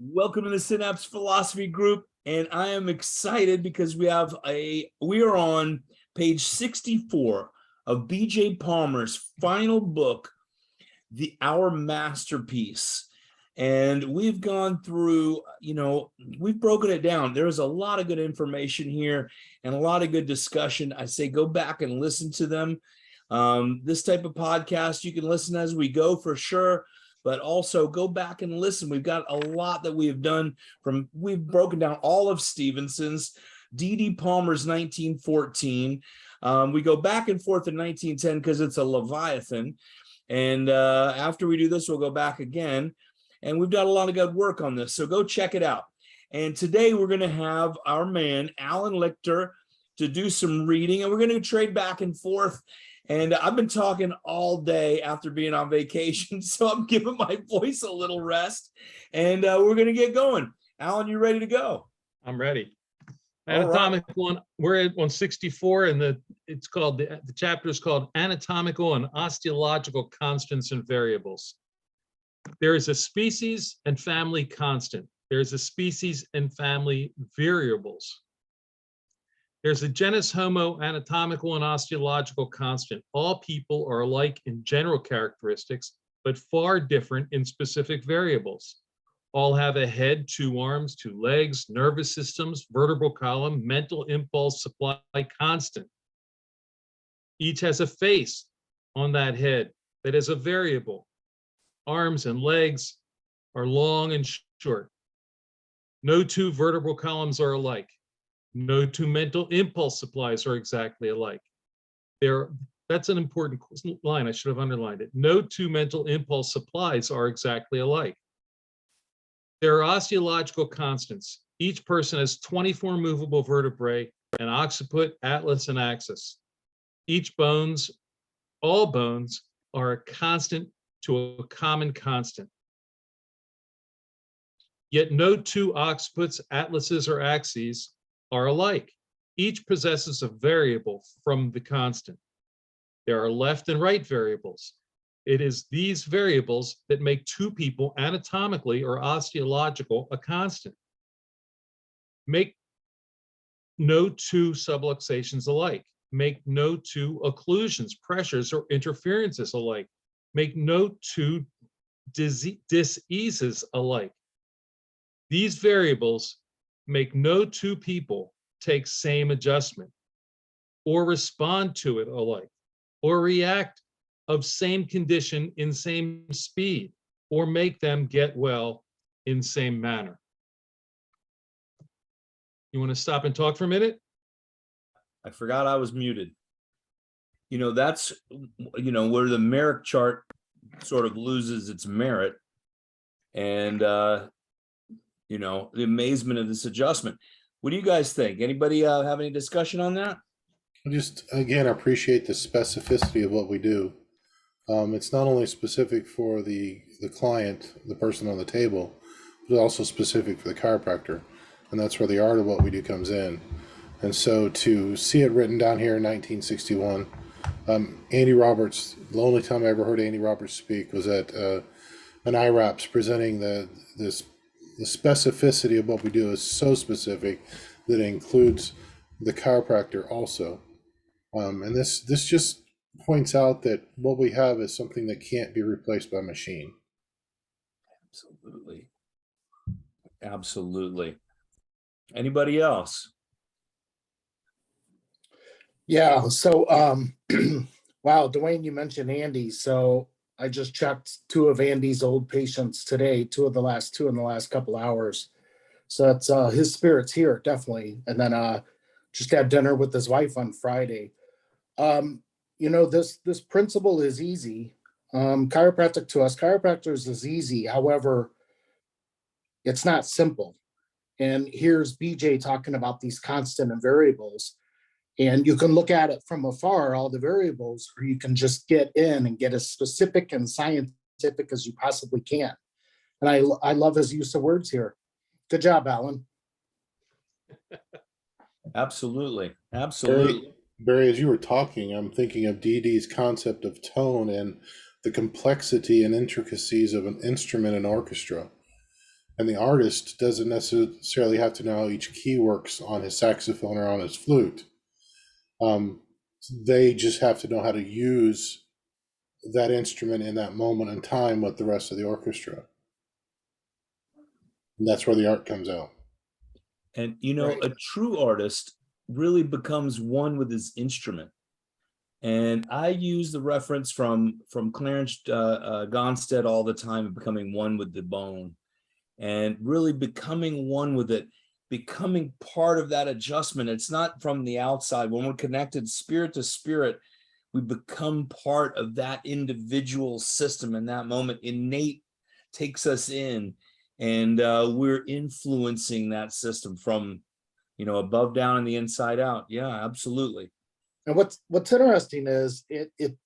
Welcome to the Synapse Philosophy Group, and I am excited because we are on page 64 of B.J. Palmer's final book, Our Masterpiece. And we've gone through, we've broken it down. There is a lot of good information here and a lot of good discussion. I say go back and listen to them. This type of podcast, you can listen as we go for sure, but also go back and listen. We've got a lot that we have done we've broken down all of Stevenson's, D.D. Palmer's 1914. We go back and forth in 1910 because it's a Leviathan. And after we do this, we'll go back again. And we've done a lot of good work on this, so go check it out. And today we're going to have our man, Alan Lichter, to do some reading, and we're going to trade back and forth. And I've been talking all day after being on vacation, so I'm giving my voice a little rest, and we're going to get going. Alan, you ready to go? I'm ready. Anatomical, right. We're on 64, and the chapter is called Anatomical and Osteological Constants and Variables. There is a species and family constant. There's a species and family variables. There's a genus homo anatomical and osteological constant. All people are alike in general characteristics, but far different in specific variables. All have a head, 2 arms, 2 legs, nervous systems, vertebral column, mental impulse supply constant. Each has a face on that head that is a variable. Arms and legs are long and short. No 2 vertebral columns are alike. No 2 mental impulse supplies are exactly alike. That's an important line. I should have underlined it. No 2 mental impulse supplies are exactly alike. There are osteological constants. Each person has 24 movable vertebrae, an occiput, atlas, and axis. All bones are a constant to a common constant. Yet no 2 occiputs, atlases, or axes are alike. Each possesses a variable from the constant. There are left and right variables. It is these variables that make 2 people anatomically or osteological a constant. Make no 2 subluxations alike. Make no 2 occlusions, pressures, or interferences alike. Make no 2 diseases alike. These variables make no 2 people take same adjustment, or respond to it alike, or react of same condition in same speed, or make them get well in same manner. You want to stop and talk for a minute? I forgot I was muted. That's, where the Merrick chart sort of loses its merit, and, the amazement of this adjustment. What do you guys think? Anybody have any discussion on that? Just, again, appreciate the specificity of what we do. It's not only specific for the client, the person on the table, but also specific for the chiropractor. And that's where the art of what we do comes in. And so to see it written down here in 1961, Andy Roberts, the only time I ever heard Andy Roberts speak was at an IRAPS presenting the specificity of what we do is so specific that it includes the chiropractor also. And this just points out that what we have is something that can't be replaced by machine. Absolutely. Absolutely. Anybody else? Yeah, so wow, Dwayne, you mentioned Andy. So I just checked 2 of Andy's old patients today, 2 in the last couple hours. So that's his spirits here, definitely. And then just had dinner with his wife on Friday. This principle is easy. Chiropractic to us, chiropractors is easy. However, it's not simple. And here's BJ talking about these constant and variables. And you can look at it from afar, all the variables, or you can just get in and get as specific and scientific as you possibly can. And I love his use of words here. Good job, Alan. Absolutely. Absolutely. Barry, as you were talking, I'm thinking of DD's concept of tone and the complexity and intricacies of an instrument and orchestra. And the artist doesn't necessarily have to know how each key works on his saxophone or on his flute. They just have to know how to use that instrument in that moment in time with the rest of the orchestra. And that's where the art comes out. And, you know, Right. a true artist really becomes one with his instrument. And I use the reference from Clarence Gonstead all the time of becoming one with the bone, and really becoming one with it, becoming part of that adjustment. It's not from the outside. When we're connected spirit to spirit, we become part of that individual system in that moment. Innate takes us in, and we're influencing that system from, you know, above down and the inside out. Yeah, absolutely. And what's interesting is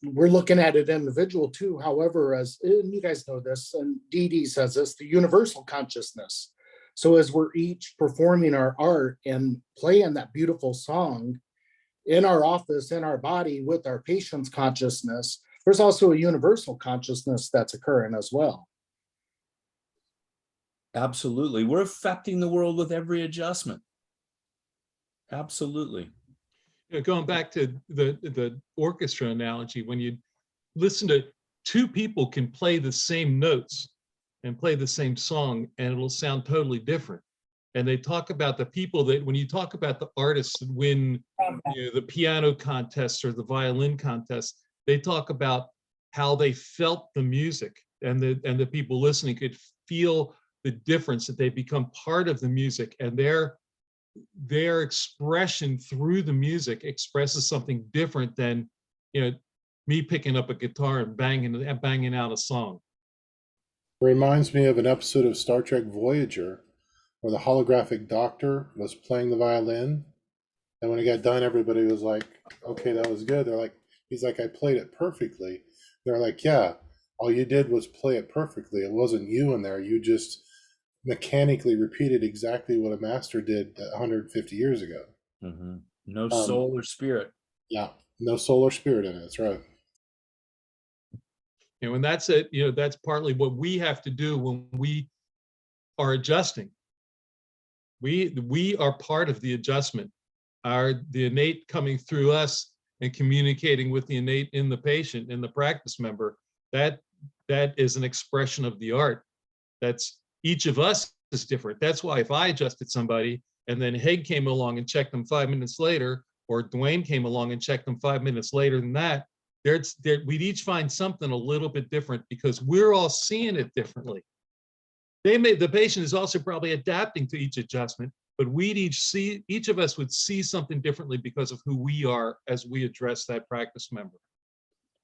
we're looking at it individual too. However, and you guys know this, and Dee Dee says this, the universal consciousness. So as we're each performing our art and playing that beautiful song in our office, in our body, with our patient's consciousness, there's also a universal consciousness that's occurring as well. Absolutely. We're affecting the world with every adjustment. Absolutely. You know, going back to the orchestra analogy, when you listen to two people can play the same notes and play the same song, and it'll sound totally different. And they talk about the people that, when you talk about the artists that win, you know, the piano contests or the violin contests, they talk about how they felt the music, and the people listening could feel the difference, that they become part of the music, and their expression through the music expresses something different than, you know, me picking up a guitar and banging out a song. It reminds me of an episode of Star Trek Voyager where the holographic doctor was playing the violin, and when it got done, everybody was like, okay, that was good. They're like, he's like, I played it perfectly. They're like, yeah, all you did was play it perfectly. It wasn't you in there. You just mechanically repeated exactly what a master did 150 years ago. Mm-hmm. No soul or spirit. Yeah, no soul or spirit in it. That's right. You know, and that's it. You know, that's partly what we have to do when we are adjusting. We are part of the adjustment. The innate coming through us and communicating with the innate in the patient, in the practice member, that is an expression of the art. That's, each of us is different. That's why if I adjusted somebody and then Haig came along and checked them 5 minutes later, or Dwayne came along and checked them 5 minutes later than that, we'd each find something a little bit different because we're all seeing it differently. The patient is also probably adapting to each adjustment, but each of us would see something differently because of who we are as we address that practice member.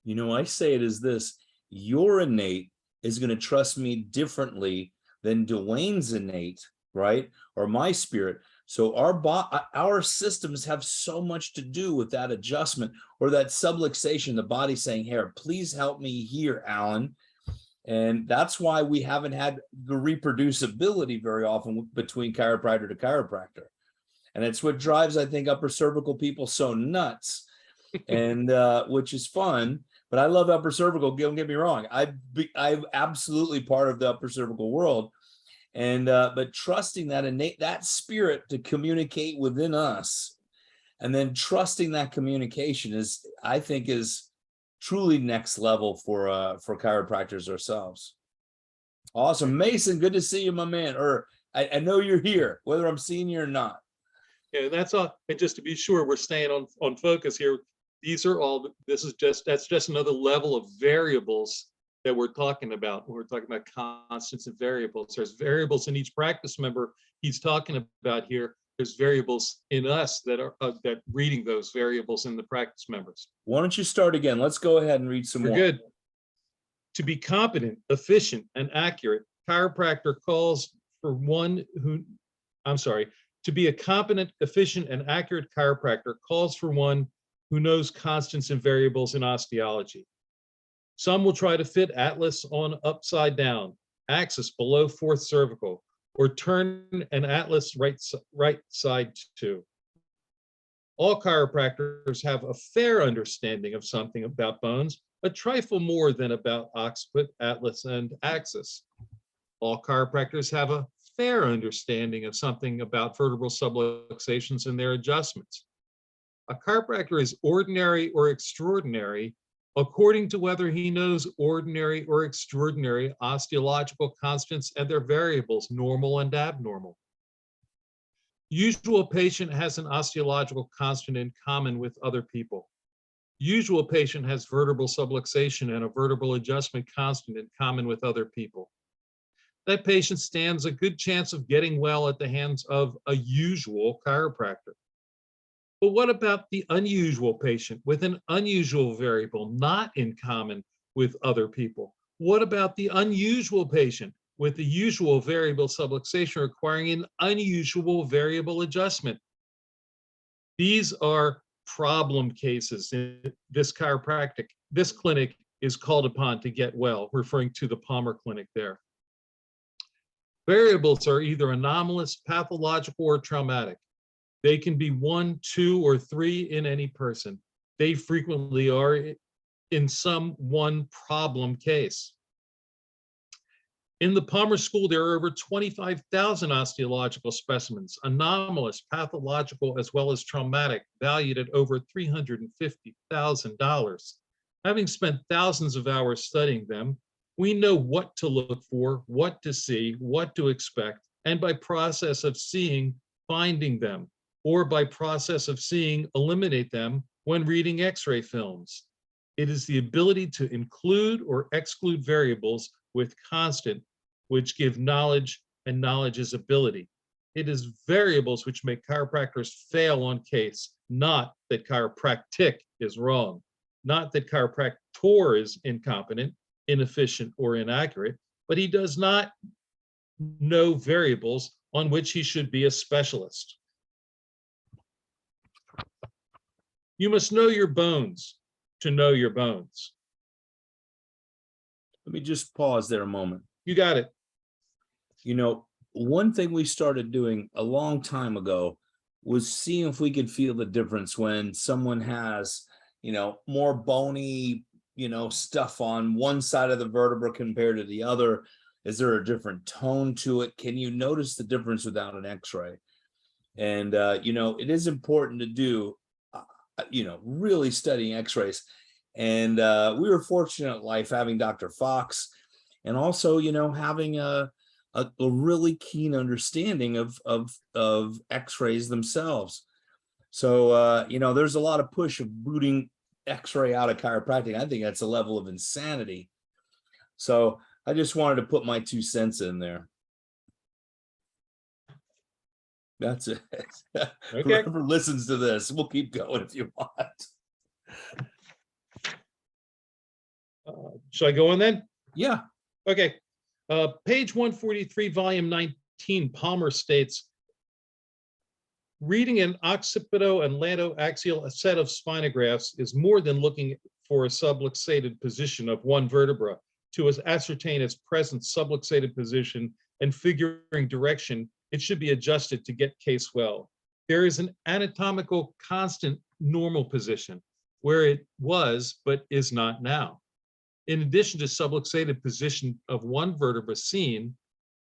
You know, I say it as this: your innate is going to trust me differently than Dwayne's innate, right? Or my spirit. So our systems have so much to do with that adjustment, or that subluxation, the body saying, here, please help me here, Alan. And that's why we haven't had the reproducibility very often between chiropractor to chiropractor. And it's what drives, I think, upper cervical people so nuts, and which is fun. But I love upper cervical. Don't get me wrong. I'm absolutely part of the upper cervical world. And but trusting that innate, that spirit to communicate within us, and then trusting that communication is, I think, is truly next level for chiropractors ourselves. Awesome. Mason, good to see you, my man. Or I know you're here, whether I'm seeing you or not. Yeah, that's all. And just to be sure, we're staying on focus here. That's just another level of variables that we're talking about. We're talking about constants and variables. There's variables in each practice member he's talking about here. There's variables in us that are that reading those variables in the practice members. Why don't you start again? Let's go ahead and read some We're more. good. To be competent, efficient, and accurate, chiropractor calls for one who, to be a competent, efficient, and accurate chiropractor calls for one who knows constants and variables in osteology. Some will try to fit atlas on upside down, axis below fourth cervical, or turn an atlas right side to. All chiropractors have a fair understanding of something about bones, a trifle more than about occiput, atlas, and axis. All chiropractors have a fair understanding of something about vertebral subluxations and their adjustments. A chiropractor is ordinary or extraordinary according to whether he knows ordinary or extraordinary osteological constants and their variables, normal and abnormal. Usual patient has an osteological constant in common with other people. Usual patient has vertebral subluxation and a vertebral adjustment constant in common with other people. That patient stands a good chance of getting well at the hands of a usual chiropractor. But what about the unusual patient with an unusual variable not in common with other people? What about the unusual patient with the usual variable subluxation requiring an unusual variable adjustment? These are problem cases in this clinic is called upon to get well, referring to the Palmer Clinic there. Variables are either anomalous, pathological, or traumatic. They can be 1, 2, or 3 in any person. They frequently are in some one problem case. In the Palmer School, there are over 25,000 osteological specimens, anomalous, pathological, as well as traumatic, valued at over $350,000. Having spent thousands of hours studying them, we know what to look for, what to see, what to expect, and by process of seeing, finding them, or by process of seeing, eliminate them when reading X-ray films. It is the ability to include or exclude variables with constant, which give knowledge, and knowledge is ability. It is variables which make chiropractors fail on case, not that chiropractic is wrong, not that chiropractor is incompetent, inefficient, or inaccurate, but he does not know variables on which he should be a specialist. You must know your bones to know your bones. Let me just pause there a moment. You got it. You know, one thing we started doing a long time ago was seeing if we could feel the difference when someone has, more bony, stuff on one side of the vertebra compared to the other. Is there a different tone to it? Can you notice the difference without an X-ray? And, it is important to do, really studying X-rays. And we were fortunate in life having Dr. Fox, and also, having a really keen understanding of X-rays themselves. So, there's a lot of push of booting X-ray out of chiropractic. I think that's a level of insanity. So I just wanted to put my 2 cents in there. That's it. Okay. Whoever listens to this, we'll keep going if you want. Should I go on then? Yeah. Okay. Page 143, volume 19, Palmer states, reading an occipito and latoaxial set of spinographs is more than looking for a subluxated position of one vertebra to ascertain its present subluxated position and figuring direction it should be adjusted to get case well. There is an anatomical constant normal position where it was but is not now. In addition to subluxated position of one vertebra seen,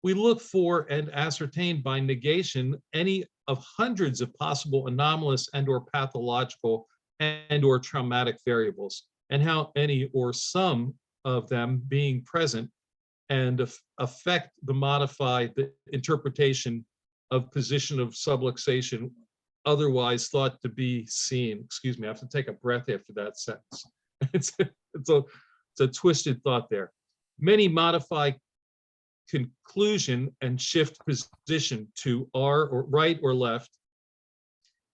we look for and ascertain by negation any of hundreds of possible anomalous and or pathological and or traumatic variables, and how any or some of them being present and affect modify the interpretation of position of subluxation otherwise thought to be seen. Excuse me, I have to take a breath after that sentence. It's a twisted thought there. Many modify conclusion and shift position to R or right or left.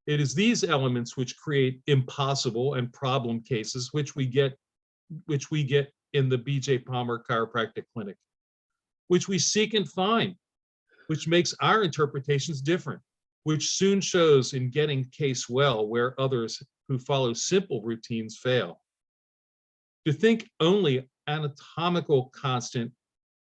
It is these elements which create impossible and problem cases, which we get in the BJ Palmer Chiropractic Clinic, which we seek and find, which makes our interpretations different, which soon shows in getting case well where others who follow simple routines fail. To think only anatomical constant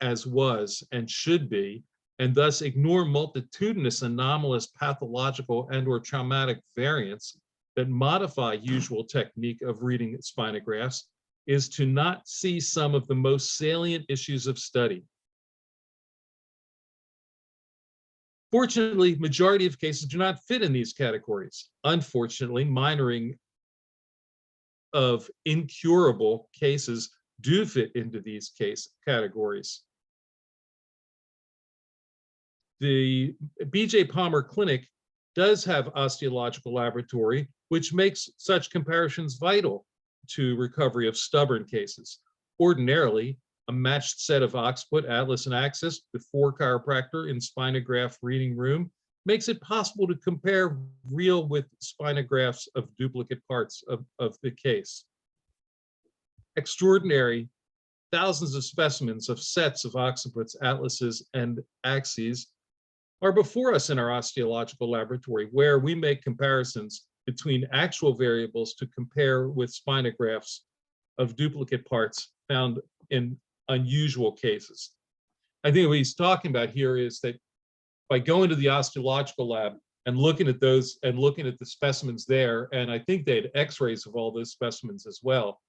as was and should be, and thus ignore multitudinous anomalous pathological and or traumatic variants that modify usual technique of reading spinographs, is to not see some of the most salient issues of study. Fortunately, majority of cases do not fit in these categories. Unfortunately, minoring of incurable cases do fit into these case categories. The B.J. Palmer Clinic does have osteological laboratory, which makes such comparisons vital to recovery of stubborn cases. Ordinarily, a matched set of occiput, atlas, and axis before chiropractor in spinograph reading room makes it possible to compare real with spinographs of duplicate parts of the case. Extraordinary thousands of specimens of sets of occiputs, atlases, and axes are before us in our osteological laboratory, where we make comparisons between actual variables to compare with spinographs of duplicate parts found in unusual cases. I think what he's talking about here is that by going to the osteological lab and looking at those and looking at the specimens there, and I think they had x-rays of all those specimens as well,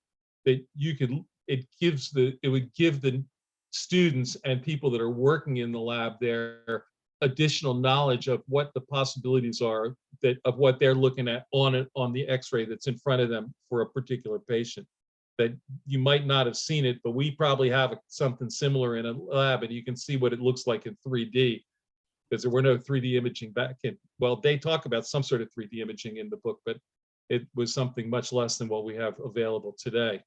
that you could, it would give the students and people that are working in the lab there additional knowledge of what the possibilities are that of what they're looking at on the x-ray that's in front of them for a particular patient. That you might not have seen it, but we probably have something similar in a lab, and you can see what it looks like in 3D, because there were no 3D imaging back in, well, they talk about some sort of 3D imaging in the book, but it was something much less than what we have available today.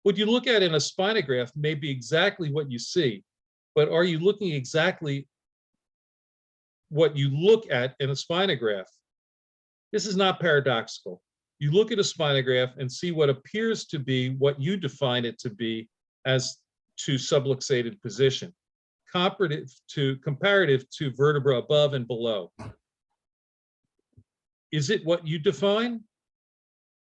What you look at in a spinograph may be exactly what you see, but are you looking exactly what you look at in a spinograph? This is not paradoxical. You look at a spinograph and see what appears to be what you define it to be as to subluxated position, comparative to vertebra above and below. Is it what you define?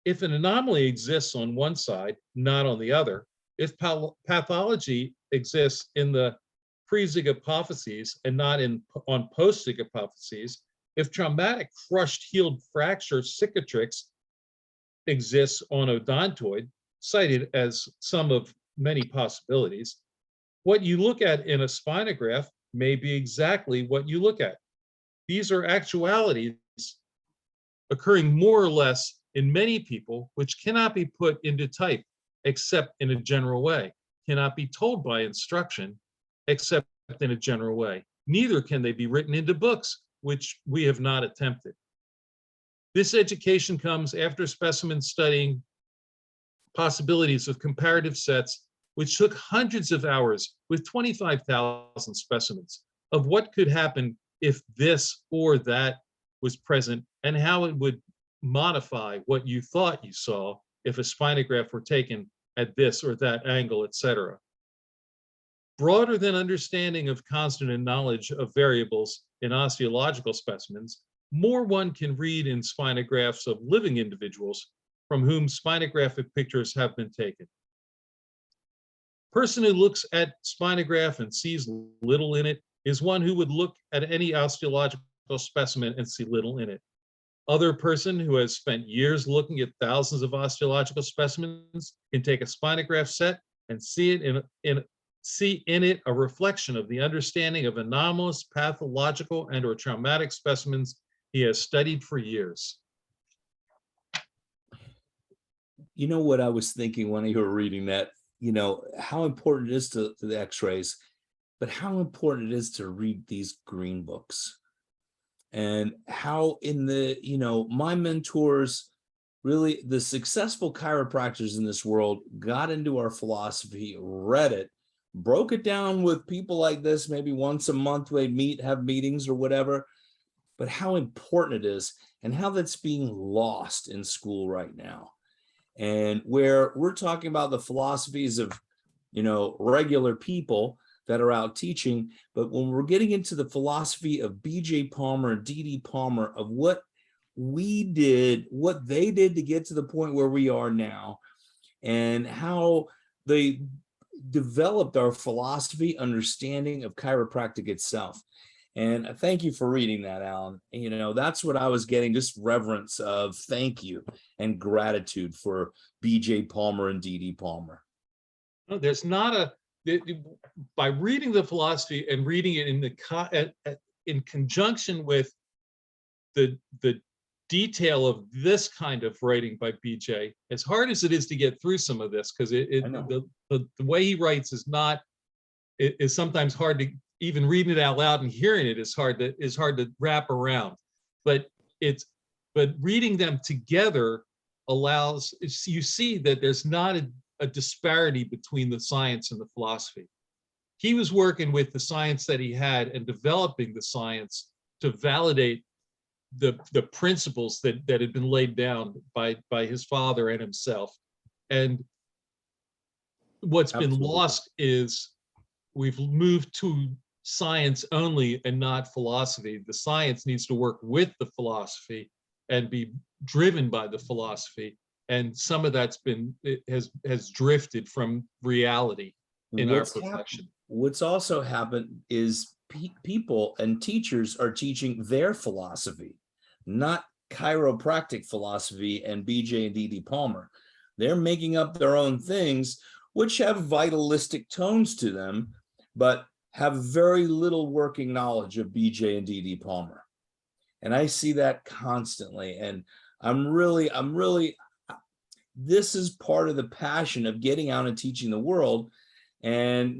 If an anomaly exists on one side, not on the other, if pathology exists in the pre-Zig apophyses and not on post-Zig apophyses, if traumatic crushed healed fracture cicatrix exists on odontoid, cited as some of many possibilities, what you look at in a spinograph may be exactly what you look at. These are actualities occurring more or less in many people, which cannot be put into type except in a general way, cannot be told by instruction except in a general way. Neither can they be written into books, which we have not attempted. This education comes after specimen studying possibilities of comparative sets, which took hundreds of hours with 25,000 specimens of what could happen if this or that was present and how it would modify what you thought you saw if a spinograph were taken at this or that angle, etc. Broader than understanding of constant and knowledge of variables in osteological specimens, more one can read in spinographs of living individuals from whom spinographic pictures have been taken. Person who looks at spinograph and sees little in it is one who would look at any osteological specimen and see little in it. Other person who has spent years looking at thousands of osteological specimens can take a spinograph set and see in it a reflection of the understanding of anomalous, pathological, and/or traumatic specimens he has studied for years. You know what I was thinking when you were reading that, you know, how important it is to the x-rays, but how important it is to read these green books. And how in the, you know, my mentors, really the successful chiropractors in this world got into our philosophy, read it, broke it down with people like this, maybe once a month they'd meet, have meetings or whatever, but how important it is and how that's being lost in school right now. And where we're talking about the philosophies of, you know, regular people that are out teaching, but when we're getting into the philosophy of B.J. Palmer and D.D. Palmer, of what we did, what they did to get to the point where we are now, and how they developed our philosophy understanding of chiropractic itself. And thank you for reading that, Alan. You know, that's what I was getting, just reverence of thank you and gratitude for B.J. Palmer and D.D. Palmer. No, there's not by reading the philosophy and reading it in conjunction with the detail of this kind of writing by BJ, as hard as it is to get through some of this, because the way he writes is sometimes hard to even reading it out loud, and hearing it is hard to wrap around. But reading them together allows, you see that there's not a disparity between the science and the philosophy. He was working with the science that he had and developing the science to validate the principles that had been laid down by his father and himself. And what's been lost is we've moved to science only and not philosophy. The science needs to work with the philosophy and be driven by the philosophy. And some of that's has drifted from reality in our profession. What's also happened is people and teachers are teaching their philosophy, not chiropractic philosophy and BJ and DD Palmer. They're making up their own things, which have vitalistic tones to them, but have very little working knowledge of BJ and DD Palmer. And I see that constantly. And this is part of the passion of getting out and teaching the world. And,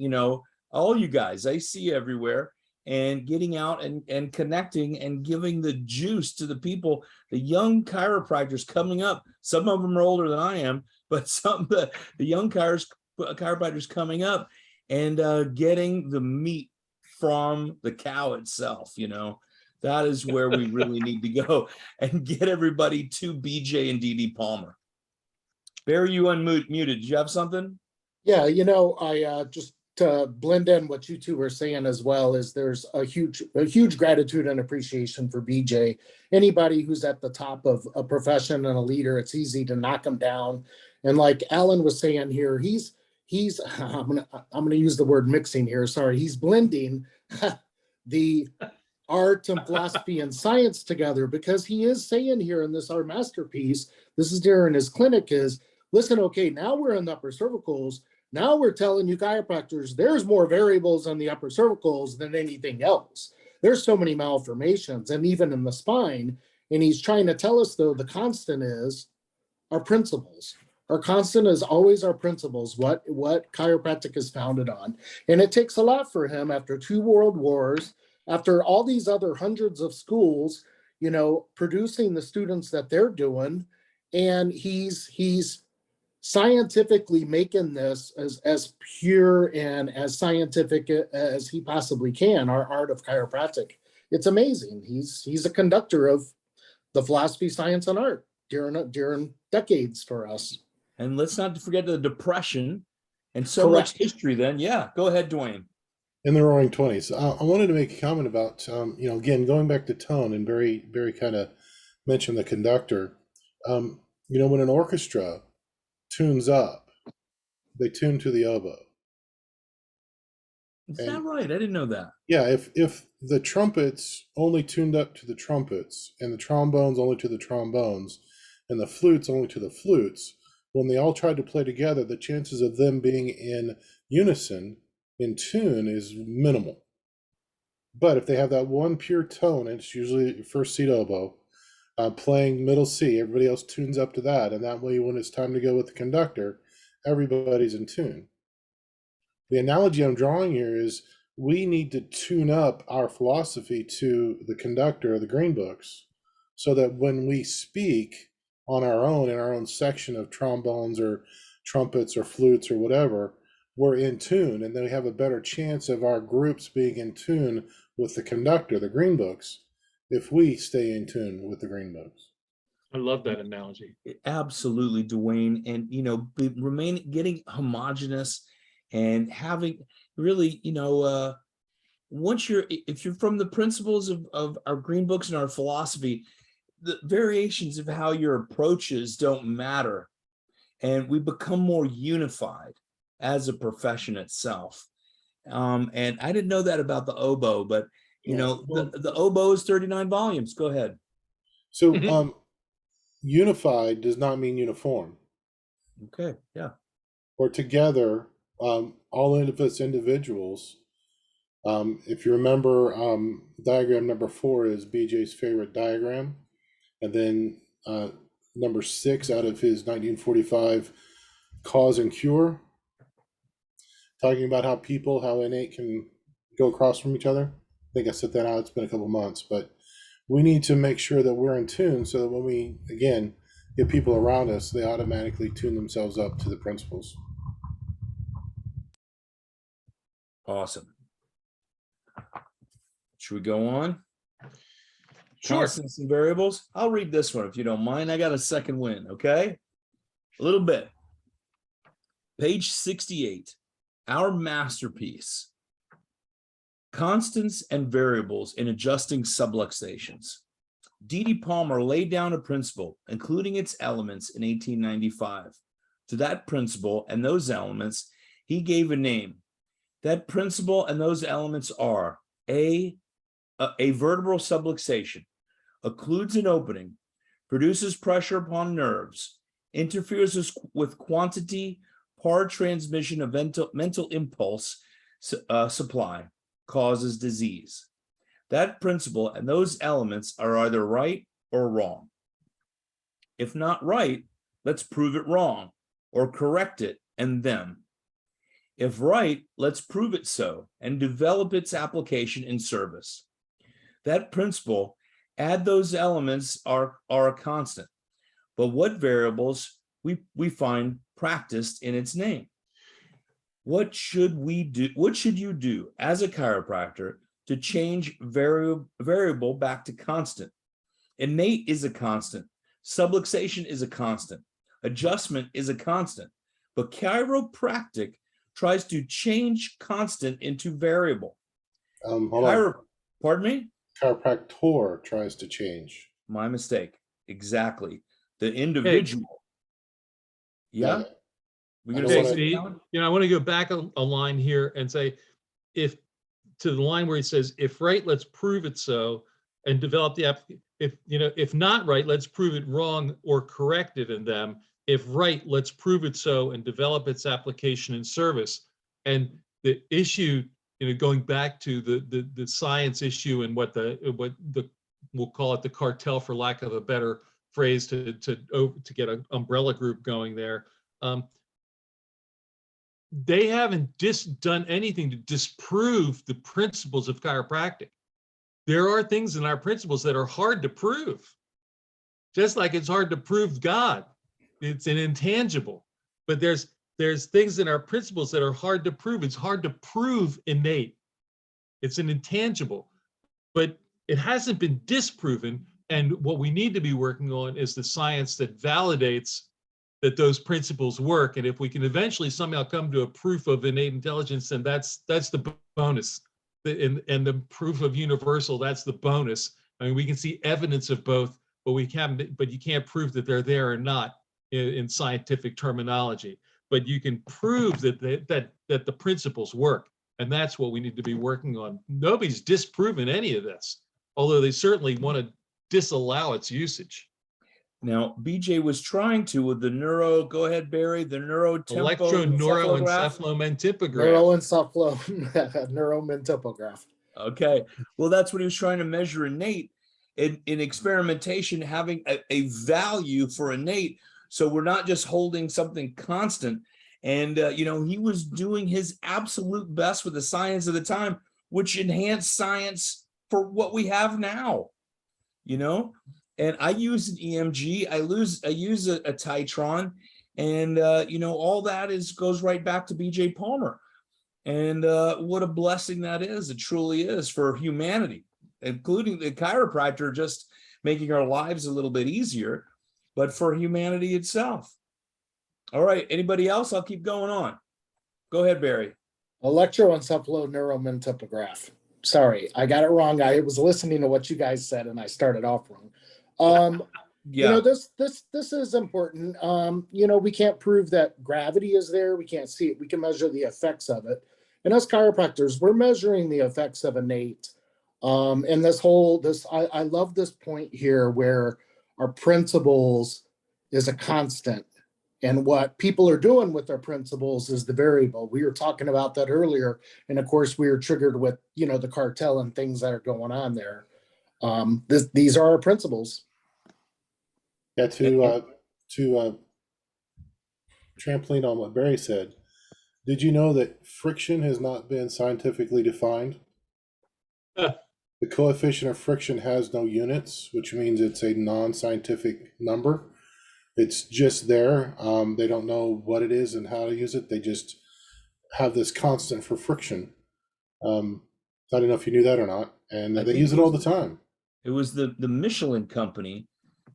all you guys I see everywhere, and getting out and connecting and giving the juice to the people, the young chiropractors coming up. Some of them are older than I am, but some of the young chiropractors coming up and getting the meat from the cow itself. That is where we really need to go and get everybody to BJ and DD Palmer. Barry, you unmuted. Did you have something? Yeah, I just to blend in what you two were saying as well, is there's a huge gratitude and appreciation for BJ. Anybody who's at the top of a profession and a leader, it's easy to knock them down. And like Alan was saying here, he's I'm gonna use the word mixing here. Sorry, he's blending the art and philosophy and science together, because he is saying here in this, our masterpiece, this is during his clinic, is listen, okay, now we're in the upper cervicals. Now we're telling you chiropractors there's more variables in the upper cervicals than anything else. There's so many malformations, and even in the spine. And he's trying to tell us, though, the constant is our principles. Our constant is always our principles, what chiropractic is founded on. And it takes a lot for him after 2 world wars, after all these other hundreds of schools, producing the students that they're doing. And he's scientifically making this as pure and as scientific as he possibly can, our art of chiropractic. It's amazing. He's a conductor of the philosophy, science, and art during decades for us. And let's not forget the Depression and so Correct. much history then. Yeah, go ahead, Dwayne. In the Roaring '20s, I wanted to make a comment about, again, going back to tone, and Barry kind of mentioned the conductor. When an orchestra tunes up, they tune to the oboe. Is that right? I didn't know that. Yeah, if the trumpets only tuned up to the trumpets, and the trombones only to the trombones, and the flutes only to the flutes, when they all tried to play together, the chances of them being in unison, in tune, is minimal. But if they have that one pure tone, and it's usually first seat oboe, playing middle C, everybody else tunes up to that, and that way when it's time to go with the conductor, everybody's in tune. The analogy I'm drawing here is we need to tune up our philosophy to the conductor of the green books, so that when we speak on our own, in our own section of trombones or trumpets or flutes or whatever, we're in tune, and then we have a better chance of our groups being in tune with the conductor, the green books, if we stay in tune with the green books. I love that analogy. Absolutely, Dwayne. And, remain getting homogenous and having really, if you're from the principles of our green books and our philosophy, the variations of how your approaches don't matter. And we become more unified as a profession itself. And I didn't know that about the oboe, but the oboe is 39 volumes. Go ahead. So unified does not mean uniform. Okay, yeah. Or together all of us individuals, if you remember, diagram number 4 is BJ's favorite diagram. And then number 6 out of his 1945 Cause and Cure, talking about how innate can go across from each other. I think I set that out. It's been a couple months, but we need to make sure that we're in tune so that when we, again, get people around us, they automatically tune themselves up to the principles. Awesome. Should we go on? Sure. Constants and variables. I'll read this one if you don't mind. I got a second win, okay? A little bit. Page 68, our masterpiece. Constants and variables in adjusting subluxations. D.D. Palmer laid down a principle, including its elements, in 1895. To that principle and those elements, he gave a name. That principle and those elements are a vertebral subluxation, occludes an opening, produces pressure upon nerves, interferes with quantity, transmission of mental impulse supply, causes disease. That principle and those elements are either right or wrong. If not right, let's prove it wrong or correct it and them. If right, let's prove it so and develop its application in service. That principle, add those elements are a constant. But what variables we find practiced in its name? What should we do? What should you do as a chiropractor to change variable back to constant? Innate is a constant. Subluxation is a constant. Adjustment is a constant. But chiropractic tries to change constant into variable. Hold on. Pardon me? Chiropractor tries to change. My mistake. Exactly. The individual. Yeah. We're gonna Okay, say Steve, I want to go back a line here and say, if to the line where he says, if right, let's prove it so and develop the if not right, let's prove it wrong or correct it in them. If right, let's prove it so and develop its application in service. And the issue, going back to the science issue and what we'll call it the cartel, for lack of a better phrase, to get an umbrella group going there. They haven't done anything to disprove the principles of chiropractic. There are things in our principles that are hard to prove, just like it's hard to prove God. It's an intangible, but there's things in our principles that are hard to prove. It's hard to prove innate. It's an intangible, but it hasn't been disproven. And what we need to be working on is the science that validates that those principles work. And if we can eventually somehow come to a proof of innate intelligence, then that's the bonus. And the proof of universal, that's the bonus. I mean, we can see evidence of both, but you can't prove that they're there or not in scientific terminology. But you can prove that the principles work. And that's what we need to be working on. Nobody's disproven any of this, although they certainly want to disallow its usage. Now, BJ was trying to with the go ahead, Barry, the neuromentopograph. Okay, well, that's what he was trying to measure innate in experimentation, having a value for innate. So we're not just holding something constant. And, he was doing his absolute best with the science of the time, which enhanced science for what we have now, And I use an EMG. I use a Titron, and all that goes right back to BJ Palmer, and what a blessing that is. It truly is for humanity, including the chiropractor, just making our lives a little bit easier, but for humanity itself. All right, anybody else? I'll keep going on. Go ahead, Barry. Electroencephalo neuromentopograph. Sorry, I got it wrong. I was listening to what you guys said, and I started off wrong. Yeah. This is important. We can't prove that gravity is there. We can't see it. We can measure the effects of it. And as chiropractors, we're measuring the effects of innate. And I love this point here where our principles is a constant. And what people are doing with their principles is the variable. We were talking about that earlier. And of course, we were triggered with, the cartel and things that are going on there. These are our principles. Yeah, to trampoline on what Barry said, did you know that friction has not been scientifically defined? The coefficient of friction has no units, which means it's a non-scientific number. It's just there. They don't know what it is and how to use it. They just have this constant for friction. I don't know if you knew that or not. And I they think use it all the time. It was the Michelin company,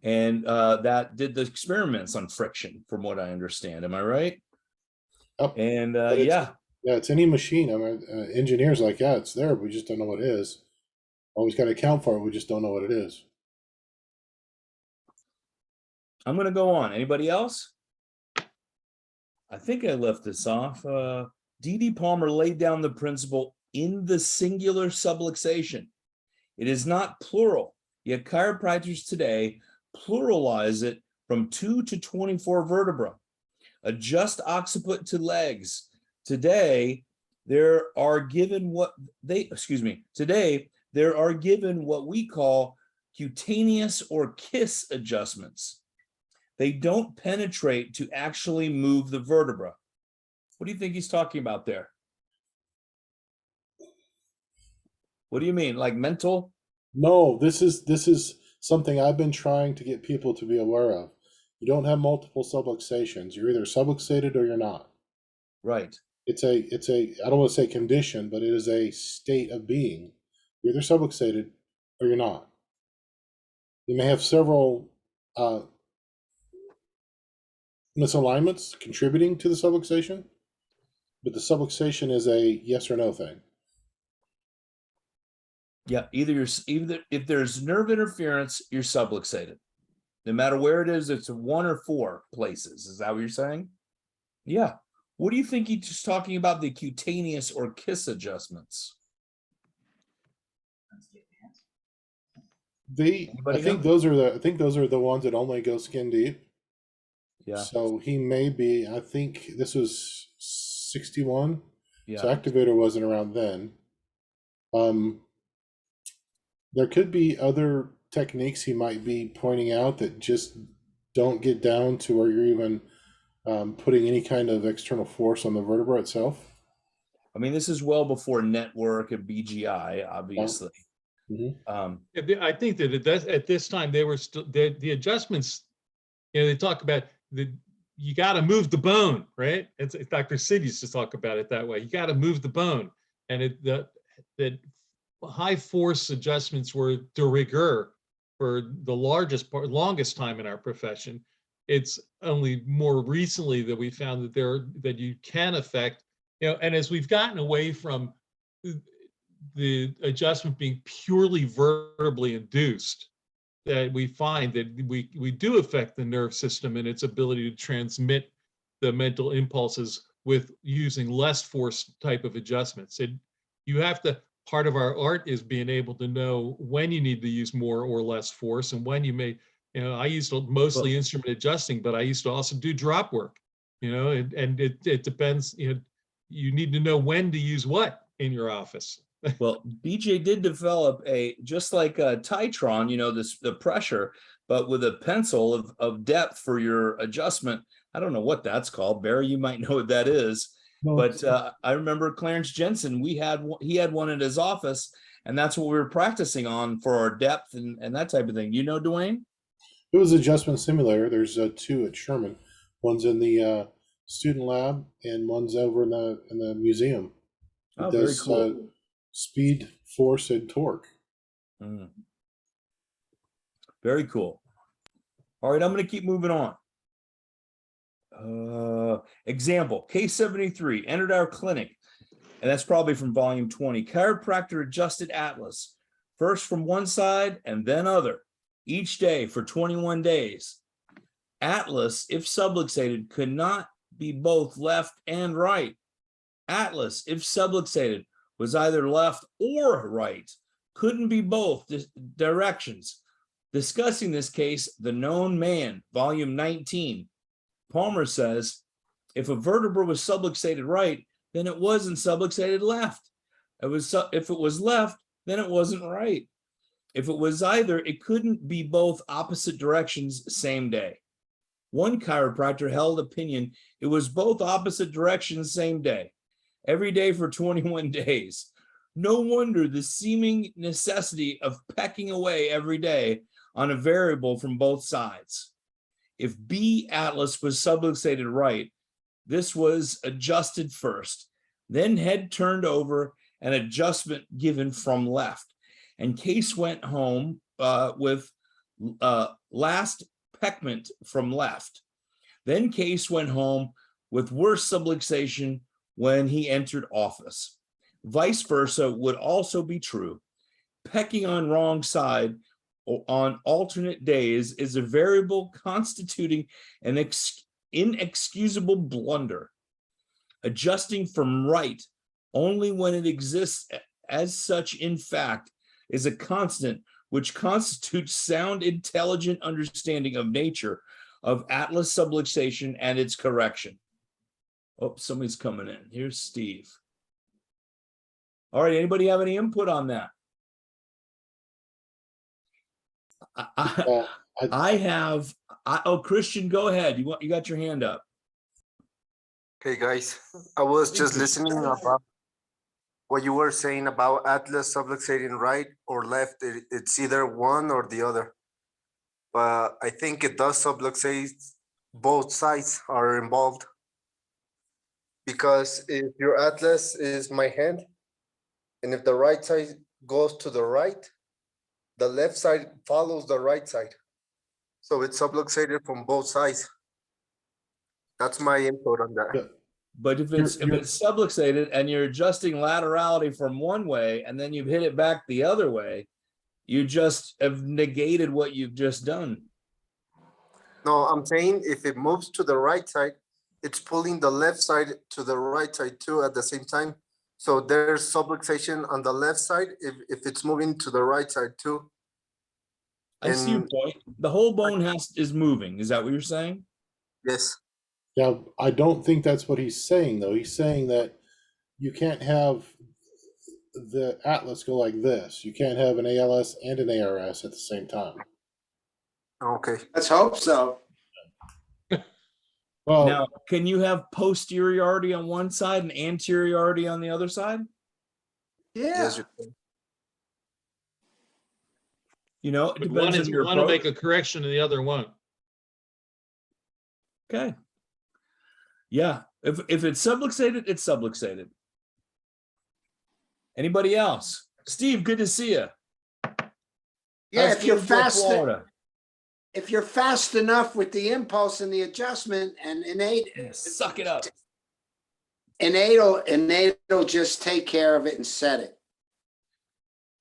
and that did the experiments on friction, from what I understand. Am I right? Yep. And But it's- yeah, Yeah, it's any machine. I mean, engineers like, yeah, it's there. We just don't know what it is. Always got to account for it. We just don't know what it is. I'm going to go on. Anybody else? I think I left this off. D.D. Palmer laid down the principle in the singular subluxation. It is not plural, yet chiropractors today pluralize it from 2 to 24 vertebra. Adjust occiput to legs. Today, there are given what we call cutaneous or kiss adjustments. They don't penetrate to actually move the vertebra. What do you think he's talking about there? What do you mean, like mental? No, this is something I've been trying to get people to be aware of. You don't have multiple subluxations. You're either subluxated or you're not. Right. It's a I don't want to say condition, but it is a state of being. You're either subluxated or you're not. You may have several misalignments contributing to the subluxation, but the subluxation is a yes or no thing. Yeah, either if there's nerve interference, you're subluxated. No matter where it is, it's 1 or 4 places. Is that what you're saying? Yeah. What do you think he's just talking about, the cutaneous or kiss adjustments? I think those are the ones that only go skin deep. Yeah. So he may be, I think this was 61. Yeah. So activator wasn't around then. There could be other techniques he might be pointing out that just don't get down to where you're even putting any kind of external force on the vertebra itself. I mean, this is well before network and BGI, obviously. Mm-hmm. I think that at this time they were still the adjustments. They talk about you got to move the bone, right? It's Dr. Sid used to talk about it that way. You got to move the bone, and that high force adjustments were de rigueur for the longest time in our profession. It's only more recently that we found that you can affect, and as we've gotten away from the adjustment being purely vertebrally induced, that we find that we do affect the nerve system and its ability to transmit the mental impulses with using less force type of adjustments. Part of our art is being able to know when you need to use more or less force and when you may, I used to mostly instrument adjusting, but I used to also do drop work, and it depends, you need to know when to use what in your office. Well, BJ did develop just like a Titron, the pressure, but with a pencil of depth for your adjustment. I don't know what that's called. Barry, you might know what that is. No, But I remember Clarence Jensen, he had one at his office, and that's what we were practicing on for our depth and that type of thing. Dwayne? It was adjustment simulator. There's 2 at Sherman. One's in the student lab, and one's over in the museum. Oh, very cool. Speed, force, and torque. Very cool. All right, I'm going to keep moving on. Example, case 73, entered our clinic, and that's probably from volume 20. Chiropractor adjusted atlas, first from one side and then other, each day for 21 days. Atlas, if subluxated, could not be both left and right. Atlas, if subluxated, was either left or right, couldn't be both directions. Discussing this case, The Known Man, volume 19. Palmer says, if a vertebra was subluxated right, then it wasn't subluxated left. If it was left, then it wasn't right. If it was either, it couldn't be both opposite directions same day. One chiropractor held opinion it was both opposite directions same day, every day for 21 days. No wonder the seeming necessity of pecking away every day on a variable from both sides. If B atlas was subluxated right, this was adjusted first, then head turned over and adjustment given from left. And Case went home with last peckment from left. Then Case went home with worse subluxation when he entered office. Vice versa would also be true. Pecking on wrong side on alternate days is a variable constituting an inexcusable blunder. Adjusting from right only when it exists as such in fact is a constant which constitutes sound, intelligent understanding of nature of atlas subluxation and its correction. Oh, somebody's coming in. Here's Steve. All right, anybody have any input on that? Oh, Christian, go ahead. You got your hand up. Hey guys, I was just listening about what you were saying about atlas subluxating right or left. It's either one or the other. But I think it does subluxate, both sides are involved. Because if your atlas is my hand, and if the right side goes to the right, the left side follows the right side. So it's subluxated from both sides. That's my input on that. But if it's subluxated and you're adjusting laterality from one way and then you've hit it back the other way, you just have negated what you've just done. No, I'm saying if it moves to the right side, it's pulling the left side to the right side too at the same time. So there's subluxation on the left side if it's moving to the right side too. I see your point. The whole bone is moving. Is that what you're saying? Yes. Yeah, I don't think that's what he's saying, though. He's saying that you can't have the atlas go like this. You can't have an ALS and an ARS at the same time. Okay. Let's hope so. Well, Now, can you have posteriority on one side and anteriority on the other side? Yeah. Yes, you can. You know, it But depends on your one will approach. make a correction and the other won't. Okay. Yeah, if it's subluxated, it's subluxated. Anybody else? Steve, good to see you. Yeah, How's if you're Gainesville, Florida? if you're fast enough with the impulse and the adjustment and innate, Suck it up. innate will just take care of it and set it.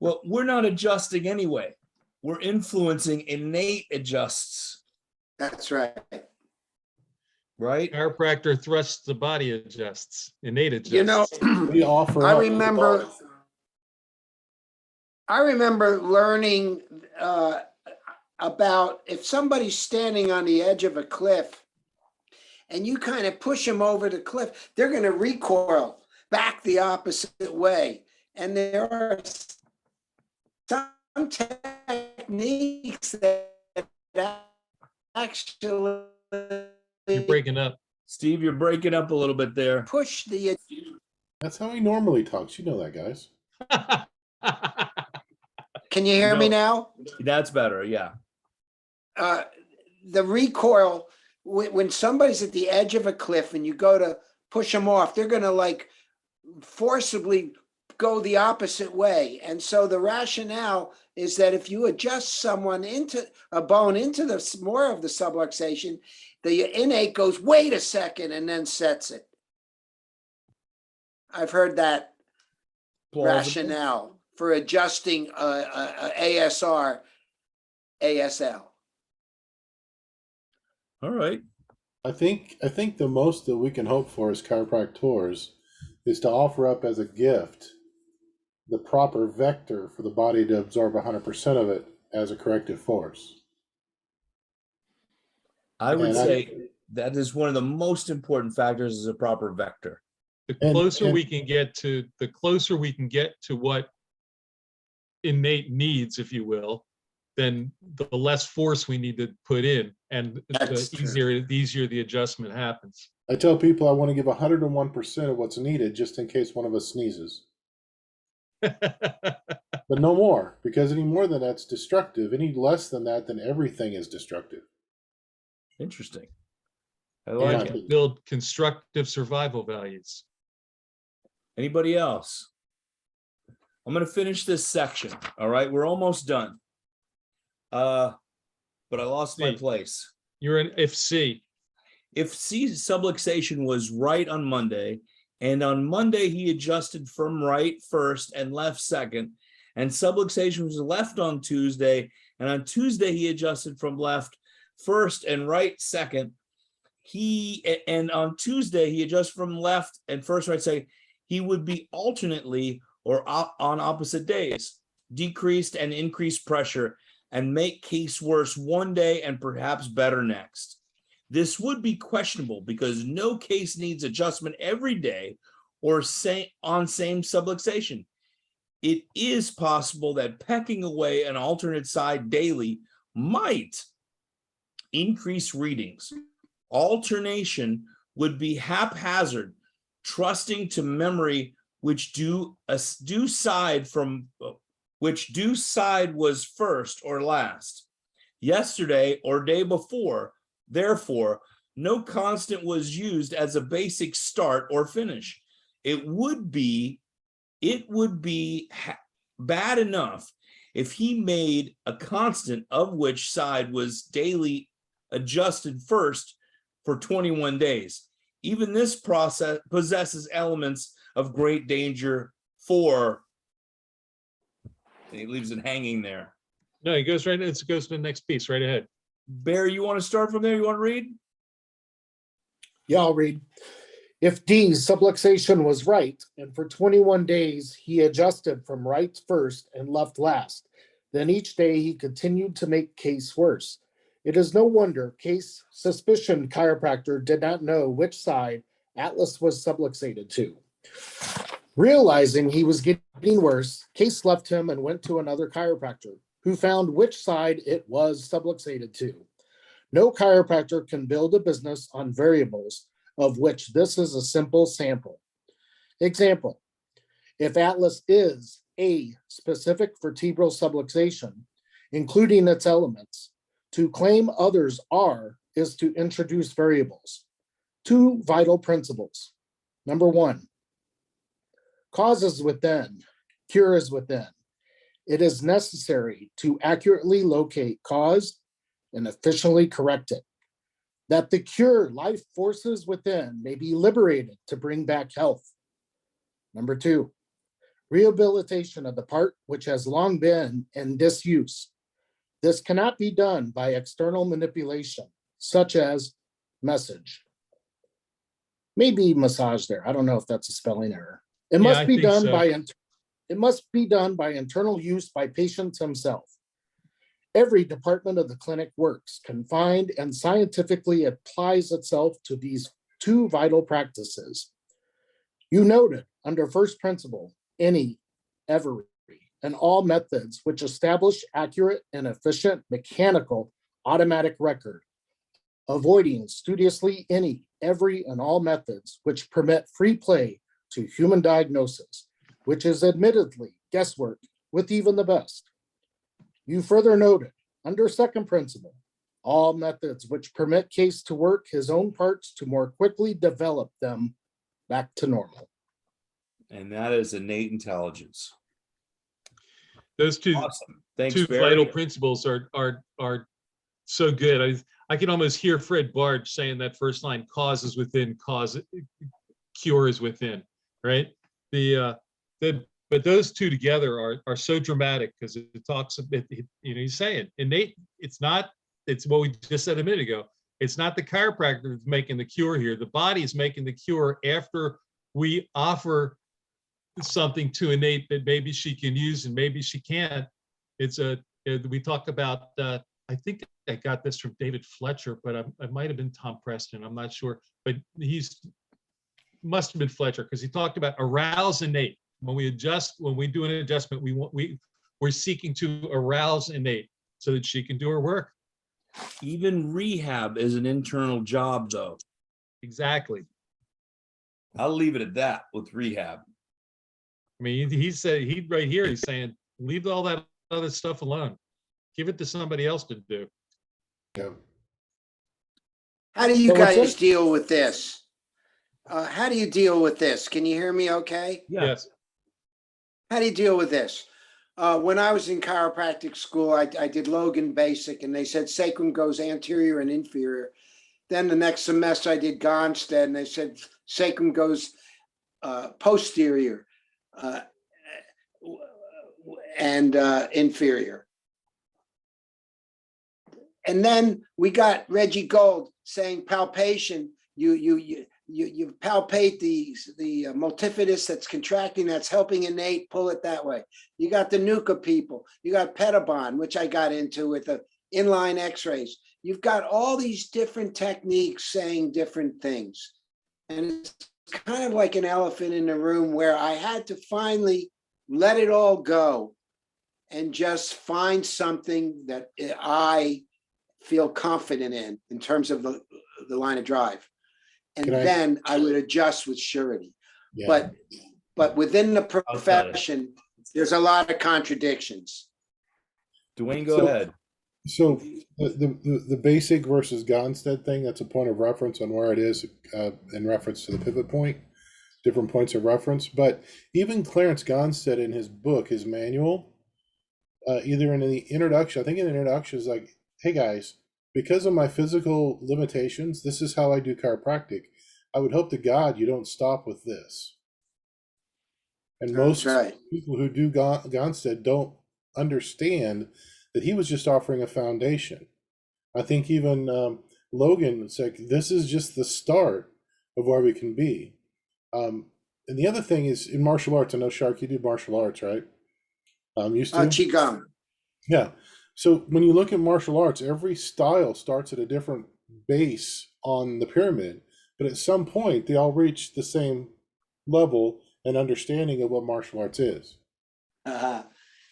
Well, we're not adjusting anyway. We're influencing innate adjusts, That's right. right? Chiropractor thrusts, the body adjusts. Innate adjusts. You know, we offer I up- remember learning about if somebody's standing on the edge of a cliff and you kind of push them over the cliff, they're going to recoil back the opposite way. And there are some techniques that actually You're breaking up. Steve, you're breaking up a little bit there. push the That's how he normally talks. You know that, guys. Can you hear me now? That's better, yeah. The recoil, when somebody's at the edge of a cliff and you go to push them off, they're going to like forcibly go the opposite way. And so the rationale is that if you adjust someone into a bone into the more of the subluxation, the innate goes, wait a second, and then sets it. I've heard that Plausible. rationale for adjusting ASR, ASL. All right. I think the most that we can hope for as chiropractors is to offer up as a gift the proper vector for the body to absorb 100% of it as a corrective force. I would And say That is one of the most important factors, is a proper vector. The And- closer and- we can get to what innate needs, if you will, then the less force we need to put in, and That's the true. easier the adjustment happens. I tell people I want to give 101% of what's needed just in case one of us sneezes. But no more, because any more than that's destructive. Any less than that, then everything is destructive. Interesting. I You like have it. to build constructive survival values. Anybody else? I'm going to finish this section. All right, we're almost done. But I lost my C. place. You're in if C. If C subluxation was right on Monday, and on Monday he adjusted from right first and left second, and subluxation was left on Tuesday, and on Tuesday he adjusted from left first and right second, and on Tuesday he adjusted from left and first right second, he would be alternately or on opposite days, decreased and increased pressure, and make case worse one day and perhaps better next. This would be questionable because no case needs adjustment every day or on same subluxation. It is possible that pecking away an alternate side daily might increase readings. Alternation would be haphazard, trusting to memory which due side was first or last, yesterday or day before. Therefore, no constant was used as a basic start or finish. It would be bad enough if he made a constant of which side was daily adjusted first for 21 days. Even this process possesses elements of great danger for, and he leaves it hanging there. No, it goes right. It goes to the next piece right ahead. Bear, you want to start from there? You want to read? Yeah, I'll read. If D's subluxation was right, and for 21 days he adjusted from right first and left last, then each day he continued to make case worse. It is no wonder case suspicion chiropractor did not know which side Atlas was subluxated to. Realizing he was getting worse, Case left him and went to another chiropractor, who found which side it was subluxated to. No chiropractor can build a business on variables, of which this is a simple sample. Example, if Atlas is A, specific vertebral subluxation, including its elements, to claim others are is to introduce variables. Two vital principles. Number one, cause is within, cure is within. It is necessary to accurately locate cause and efficiently correct it. That the cure, life forces within, may be liberated to bring back health. Number two, rehabilitation of the part which has long been in disuse. This cannot be done by external manipulation, such as message. Maybe massage there. I don't know if that's a spelling error. It Yeah, must I be think done so. it must be done by internal use by patients himself. Every department of the clinic works, confined and scientifically applies itself to these two vital practices. You noted under first principle, any, every, and all methods which establish accurate and efficient mechanical automatic record, avoiding studiously any, every, and all methods which permit free play to human diagnosis, which is admittedly guesswork with even the best. You further noted under second principle, all methods which permit case to work his own parts to more quickly develop them back to normal. And that is innate intelligence. Those two Awesome. Thanks, two Barry. vital principles are so good. I can almost hear Fred Barge saying that first line: cause is within, cure is within. Right? But those two together are so dramatic because it talks a bit. He's saying innate. It's what we just said a minute ago. It's not the chiropractor that's making the cure here. The body is making the cure after we offer something to innate that maybe she can use and maybe she can't. We talk about, I I think I got this from David Fletcher, but it might have been Tom Preston. I'm not sure, but must have been Fletcher, because he talked about arouse innate. When we do an adjustment, we're seeking to arouse innate so that she can do her work. Even rehab is an internal job, though. Exactly. I'll leave it at that with rehab. I mean, he's saying, leave all that other stuff alone. Give it to somebody else to do. Yeah. How do you So what's guys it- deal with this? How do you deal with this? Can you hear me okay? Yes. How do you deal with this? When I was in chiropractic school, I did Logan Basic, and they said sacrum goes anterior and inferior. Then the next semester I did Gonstead, and they said sacrum goes posterior and inferior. And then we got Reggie Gold saying palpation. You palpate the multifidus that's contracting, that's helping innate, pull it that way. You got the Nuka people. You got Pettibon, which I got into with the inline x-rays. You've got all these different techniques saying different things. And it's kind of like an elephant in the room where I had to finally let it all go and just find something that I feel confident in terms of the line of drive. And then I would adjust with surety. Yeah. But within the profession, there's a lot of contradictions. Dwayne, go ahead. So the basic versus Gonstead thing, that's a point of reference on where it is in reference to the pivot point, different points of reference. But even Clarence Gonstead in his book, his manual, either in the introduction, I think in the introduction is like, hey guys, because of my physical limitations, this is how I do chiropractic. I would hope to God you don't stop with this. And most people who do Gonstead don't understand that he was just offering a foundation. I think even Logan said, this is just the start of where we can be. And the other thing is in martial arts, I know Shark, you do martial arts, right? Used to? Qigong. Yeah. So when you look at martial arts, every style starts at a different base on the pyramid, but at some point they all reach the same level and understanding of what martial arts is. Yeah.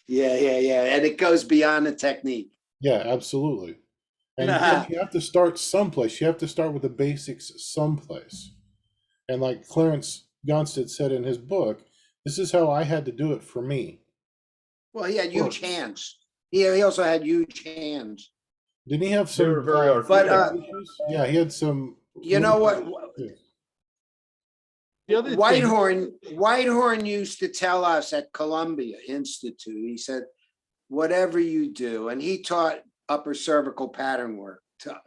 And it goes beyond the technique. Yeah, absolutely. And you have to start someplace. You have to start with the basics someplace. And like Clarence Gonstead said in his book, this is how I had to do it for me. Well, he had huge hands. He also had huge hands. Didn't he have some? They were very arthritic. Yeah, he had some. You know what? The other Whitehorn used to tell us at Columbia Institute, he said, whatever you do, and he taught upper cervical pattern work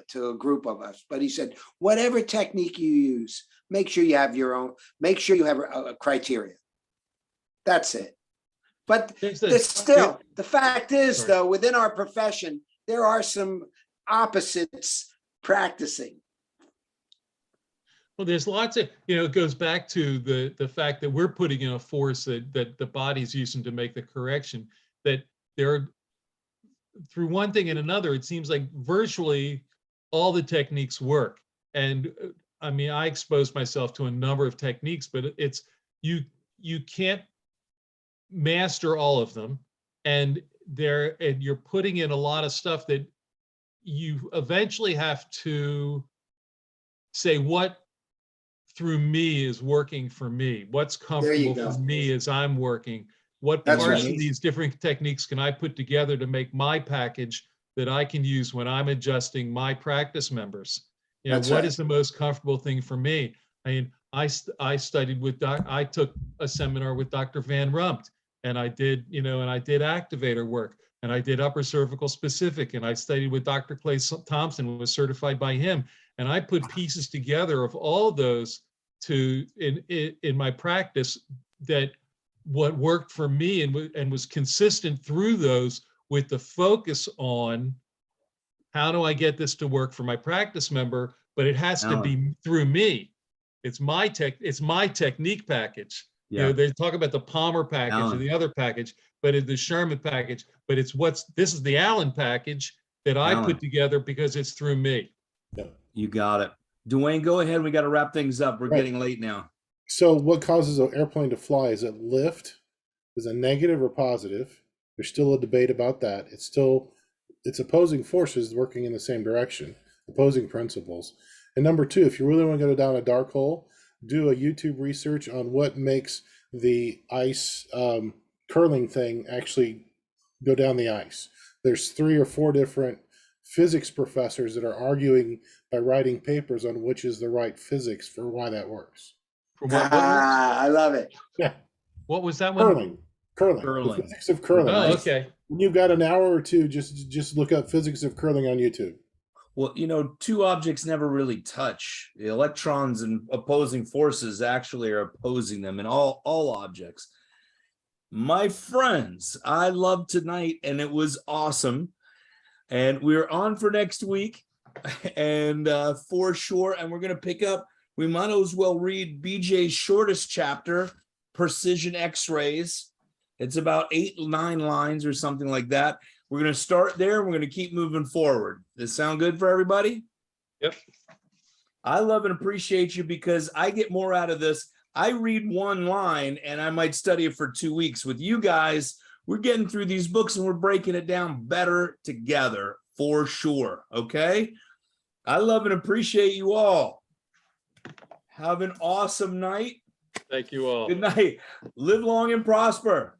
to a group of us, but he said, whatever technique you use, make sure you have your own, make sure you have a criteria. That's it. But still, the fact is, though, within our profession, there are some opposites practicing. Well, there's lots of, it goes back to the fact that we're putting in a force that the body's using to make the correction, that there, through one thing and another, it seems like virtually all the techniques work. And I mean, I exposed myself to a number of techniques, but it's, you can't master all of them. And you're putting in a lot of stuff that you eventually have to say what through me is working for me, what's comfortable for me as I'm working, what parts of these different techniques can I put together to make my package that I can use when I'm adjusting my practice members. What is the most comfortable thing for me? I mean, I studied with I took a seminar with Dr. Van Rumpt, and I did, and I did activator work, and I did upper cervical specific, and I studied with Dr. Clay Thompson, was certified by him. And I put pieces together of all of those in my practice, that what worked for me and was consistent through those, with the focus on how do I get this to work for my practice member, but it has to be through me. It's my technique package. Yeah. They talk about the Palmer package or the other package, but it's the Sherman package, but this is the Allen package. that I Alan. put together because it's through me. You got it. Dwayne, go ahead. We got to wrap things up. We're Right. getting late now. So what causes an airplane to fly? Is it lift? Is it negative or positive? There's still a debate about that. It's opposing forces working in the same direction, opposing principles. And number two, if you really want to go down a dark hole, do a YouTube research on what makes the ice curling thing actually go down the ice. There's 3 or 4 different physics professors that are arguing by writing papers on which is the right physics for why that works. For what, I love it. Yeah, what was that one? curling, Curling. the physics of curling. Oh, Just- okay. When you've got an hour or two, just look up physics of curling on YouTube. Well, you know, two objects never really touch. The electrons and opposing forces actually are opposing them in all objects. My friends, I loved tonight and it was awesome. And we're on for next week and for sure. And we're going to pick up, we might as well read BJ's shortest chapter, Precision X-rays. It's about 8, 9 lines or something like that. We're going to start there. We're going to keep moving forward. Does this sound good for everybody? Yep. I love and appreciate you because I get more out of this. I read one line and I might study it for 2 weeks. With you guys, we're getting through these books and we're breaking it down better together for sure. Okay. I love and appreciate you all. Have an awesome night. Thank you all. Good night. Live long and prosper.